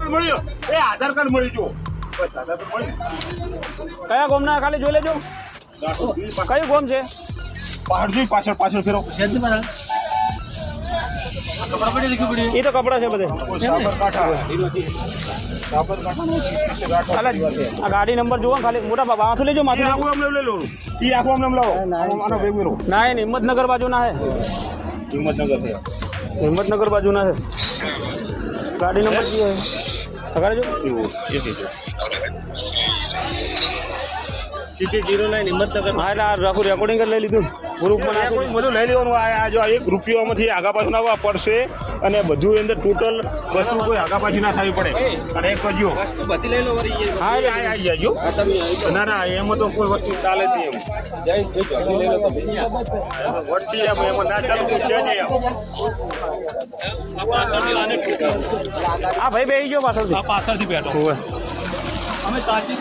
card મળ્યો એ આધાર card મળી ગયો બસ આધાર કાર્ડ મળી કયા ગોમના ખાલી જોઈ લેજો કયું ગોમ છે પાછળ જોઈ પાછળ ફેરો એ તો કપડા છે બધે આ ગાડી નંબર જુઓ ખાલી મોટા બાબા આથું લેજો માથું આખું અમને લઈ લો એ આખું અમને લાવો આનો ભેગ મેરો ના એ હિંમતનગર બાજુ ના હે હિંમતનગર છે હિંમતનગર બાજુ ના હે ગાડી નંબર કી હે અગાડે જો CT09 હિંમતનગર હા એટલે આ રાખું રેકોર્ડિંગ લઈ લીધું ગ્રુપમાં નાખી બધું લઈ લેવાનું આ જો એક રૂપિયામાંથી આગા પાછું ના પડશે અને બધું અંદર ટોટલ વસ્તુ કોઈ આગા પાછી ના થવી પડે અને એક કરજો હા આવી જાજો ના એમાં તો કોઈ વસ્તુ ચાલે જ નહીં વચ્ચે એમાં ના ચાલુ છે નહીં હા ભાઈ બેસી ગયો પાછળથી પાછળથી બેઠો હોવે અમે તાજી